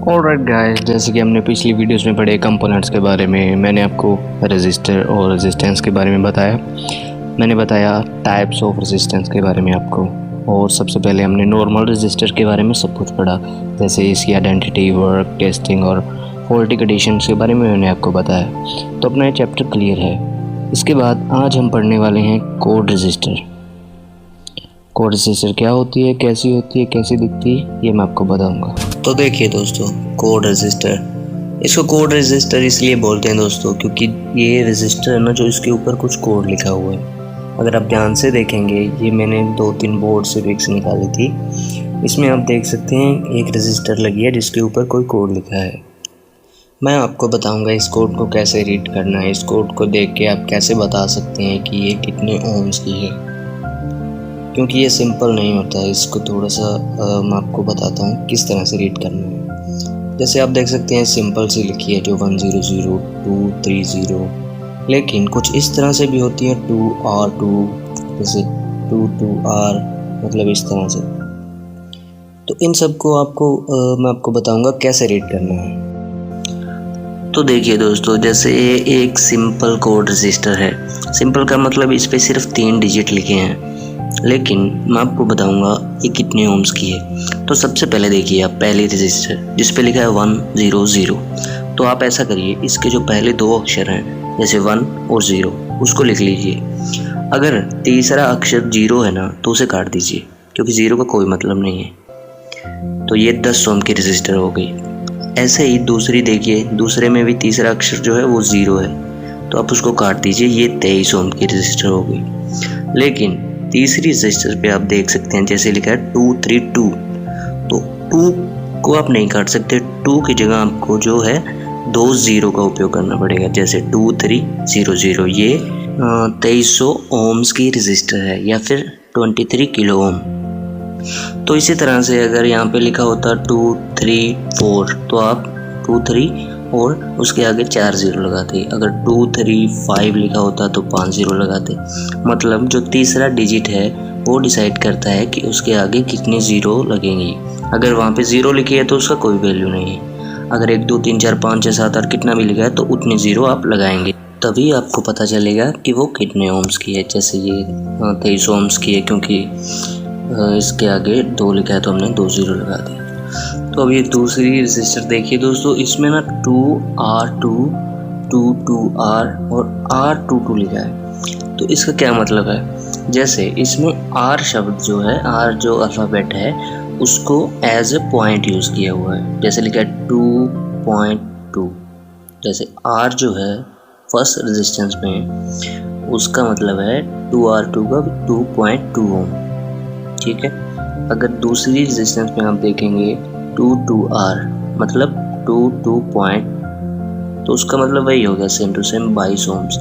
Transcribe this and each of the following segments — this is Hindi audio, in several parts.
ऑलराइट गाइस, जैसे कि हमने पिछली वीडियोस में पढ़े कंपोनेंट्स के बारे में, मैंने आपको रेजिस्टर और रेजिस्टेंस के बारे में बताया। मैंने बताया टाइप्स ऑफ रेजिस्टेंस के बारे में आपको, और सबसे पहले हमने नॉर्मल रेजिस्टर के बारे में सब कुछ पढ़ा, जैसे इसकी आइडेंटिटी, वर्क, टेस्टिंग और फॉल्टी कंडीशंस के बारे में मैंने आपको बताया। तो अपना ये चैप्टर क्लियर है। इसके बाद आज हम पढ़ने वाले हैं कोड रेजिस्टर। कोड रेजिस्टर क्या होती है, कैसी होती है, कैसी दिखती है, ये मैं आपको बताऊंगा। तो देखिए दोस्तों, कोड रेजिस्टर, इसको कोड रेजिस्टर इसलिए बोलते हैं दोस्तों क्योंकि ये रेजिस्टर है ना, जो इसके ऊपर कुछ कोड लिखा हुआ है। अगर आप ध्यान से देखेंगे, ये मैंने 2-3 बोर्ड से पिक्स निकाली थी, इसमें आप देख सकते हैं एक रेजिस्टर लगी है जिसके ऊपर कोई कोड लिखा है। मैं आपको बताऊंगा इस कोड को कैसे रीड करना है। इस कोड को देख के आप कैसे बता सकते हैं कि ये कितने ओम्स की है, क्योंकि ये सिंपल नहीं होता है। इसको थोड़ा सा मैं आपको बताता हूँ किस तरह से रीड करना है। जैसे आप देख सकते हैं सिंपल सी लिखी है जो 100-230, लेकिन कुछ इस तरह से भी होती है 2R2, जैसे 22R, मतलब इस तरह से। तो इन सब को मैं आपको बताऊंगा कैसे रीड करना है। तो देखिए दोस्तों, जैसे ये एक सिंपल कोड रजिस्टर है। सिंपल का मतलब इस पे सिर्फ 3 डिजिट लिखे हैं, लेकिन मैं आपको बताऊंगा ये कितने ओम्स की है। तो सबसे पहले देखिए आप पहली रजिस्टर जिस पे लिखा है 100, तो आप ऐसा करिए, इसके जो पहले 2 अक्षर हैं जैसे 1 और 0 उसको लिख लीजिए। अगर तीसरा अक्षर 0 है ना तो उसे काट दीजिए, क्योंकि 0 का कोई मतलब नहीं है। तो ये 10 ओम की रजिस्टर हो गई। ऐसे ही दूसरी देखिए, दूसरे में भी तीसरा अक्षर जो है वो 0 है, तो आप उसको काट दीजिए, ये 23 ओम की रजिस्टर हो गई। लेकिन तीसरी रजिस्टर पे आप देख सकते हैं जैसे लिखा है 232, तो 2 को आप नहीं काट सकते। 2 की जगह आपको जो है 2 0 का उपयोग करना पड़ेगा, जैसे 2300। ये 2300 ओम्स की रजिस्टर है, या फिर 23 किलो ओम। तो इसी तरह से अगर यहाँ पे लिखा होता 234, तो आप 23 और उसके आगे 4 0 लगाते। अगर 235 लिखा होता तो 5 0 लगाते। मतलब जो तीसरा डिजिट है वो डिसाइड करता है कि उसके आगे कितने 0 लगेंगे। अगर वहाँ पे 0 लिखी है तो उसका कोई वैल्यू नहीं है। अगर 1 2 3 4 5 6 7 8 कितना भी लिखा है तो उतने 0 आप लगाएंगे, तभी आपको पता चलेगा कि वो कितने ओम्स की है। जैसे ये 23 ओम्स की है, क्योंकि इसके आगे 2 लिखा है तो हमने 2 0 लगा दिया। तो अब ये दूसरी रजिस्टर देखिए दोस्तों, इसमें ना 2R2, 22R और R22 लिखा है। तो इसका क्या मतलब है, जैसे इसमें R शब्द जो है, R जो अल्फ़ाबेट है, उसको एज ए पॉइंट यूज़ किया हुआ है। जैसे लिखा है 2.2, जैसे R जो है फर्स्ट रेजिस्टेंस में, उसका मतलब है 2R2 का 2.2 ओम, ठीक है। अगर दूसरी रेजिस्टेंस में आप देखेंगे 22R, मतलब 22 पॉइंट, तो उसका मतलब वही होगा सेम टू सेम 22 ओम्स।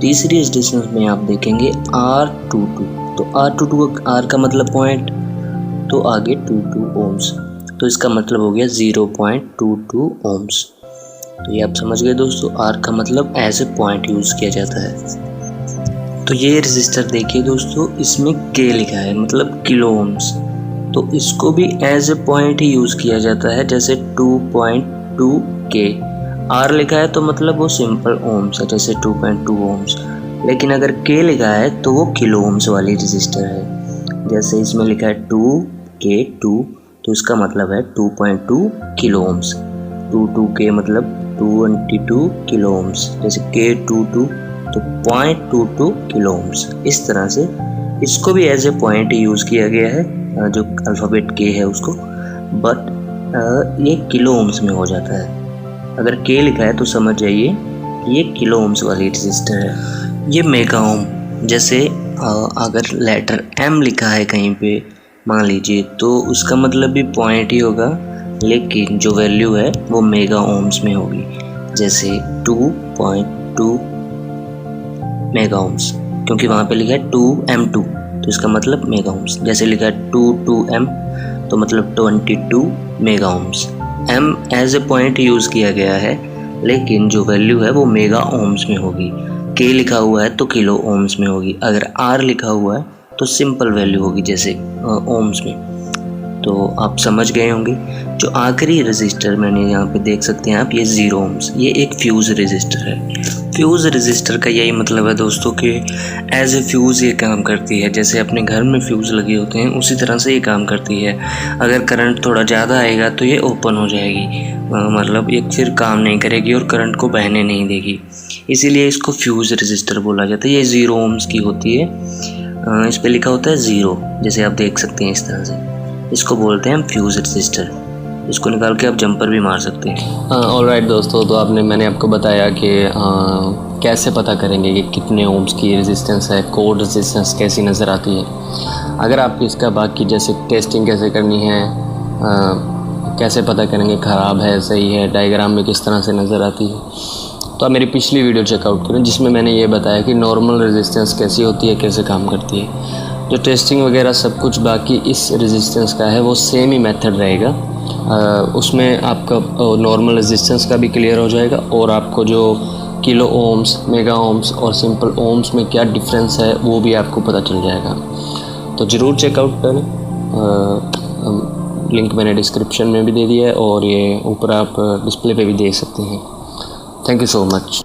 तीसरी रेजिस्टेंस में आप देखेंगे R22, तो R22 R का मतलब पॉइंट, तो आगे 22 ओम्स, तो इसका मतलब हो गया 0.22 ओम्स। तो ये आप समझ गए दोस्तों, R का मतलब एज ए पॉइंट यूज़ किया जाता है। तो ये रजिस्टर देखिए दोस्तों, इसमें K लिखा है, मतलब किलो ओम्स, तो इसको भी एज ए पॉइंट ही यूज़ किया जाता है। जैसे 2.2 K, R लिखा है तो मतलब वो सिंपल ओम्स है, जैसे 2.2 ओम्स। लेकिन अगर K लिखा है तो वो किलो ओम्स वाली रजिस्टर है। जैसे इसमें लिखा है 2K2, तो इसका मतलब है 2.2 किलो ओम्स। 2K मतलब 22 किलो ओम्स, जैसे K22 तो 0.22 किलो ओम्स। इस तरह से इसको भी एज ए पॉइंट यूज़ किया गया है, जो अल्फ़ाबेट K है उसको, बट ये किलो ओम्स में हो जाता है। अगर K लिखा है तो समझ जाइए कि ये किलो ओम्स वाली रजिस्टर है। ये मेगा ओम, जैसे अगर लेटर M लिखा है कहीं पे मान लीजिए, तो उसका मतलब भी पॉइंट ही होगा, लेकिन जो वैल्यू है वो मेगा ओम्स में होगी। जैसे 2.2 मेगा ओम्स, क्योंकि वहाँ पे लिखा है 2M2, तो इसका मतलब मेगा ओम्स। जैसे लिखा है 22M, तो मतलब 22 mega ohms. M as a point use किया गया है, लेकिन जो वैल्यू है वो मेगा ओम्स में होगी। K लिखा हुआ है तो किलो ओम्स में होगी। अगर R लिखा हुआ है तो सिंपल वैल्यू होगी, जैसे ओम्स में। तो आप समझ गए होंगे। जो आखिरी रजिस्टर मैंने यहाँ पे देख सकते हैं आप, ये 0 ohms, ये एक फ्यूज़ रजिस्टर है। फ्यूज़ रजिस्टर का यही मतलब है दोस्तों कि एज ए फ्यूज़ ये काम करती है। जैसे अपने घर में फ्यूज़ लगे होते हैं उसी तरह से ये काम करती है। अगर करंट थोड़ा ज़्यादा आएगा तो ये ओपन हो जाएगी, मतलब ये फिर काम नहीं करेगी और करंट को बहने नहीं देगी, इसीलिए इसको फ्यूज़ रजिस्टर बोला जाता है। ये 0 ohms की होती है, इस पर लिखा होता है 0, जैसे आप देख सकते हैं इस तरह से। इसको बोलते हैं हम फ्यूज़ रजिस्टर। इसको निकाल के आप जंपर भी मार सकते हैं। ऑलराइट दोस्तों, तो मैंने आपको बताया कि कैसे पता करेंगे कि कितने ओम्स की रेजिस्टेंस है, कोड रेजिस्टेंस कैसी नज़र आती है। अगर आप इसका बाकी जैसे टेस्टिंग कैसे करनी है, कैसे पता करेंगे ख़राब है सही है, डायग्राम में किस तरह से नज़र आती है, तो आप मेरी पिछली वीडियो चेकआउट करें जिसमें मैंने ये बताया कि नॉर्मल रेजिस्टेंस कैसी होती है, कैसे काम करती है। जो टेस्टिंग वगैरह सब कुछ बाकी इस रेजिस्टेंस का है वो सेम ही मेथड रहेगा। उसमें आपका नॉर्मल रेजिस्टेंस का भी क्लियर हो जाएगा और आपको जो किलो ओम्स, मेगा ओम्स और सिंपल ओम्स में क्या डिफरेंस है वो भी आपको पता चल जाएगा। तो ज़रूर चेकआउट करें। लिंक मैंने डिस्क्रिप्शन में भी दे दिया है और ये ऊपर आप डिस्प्ले पे भी देख सकते हैं। Thank you so much.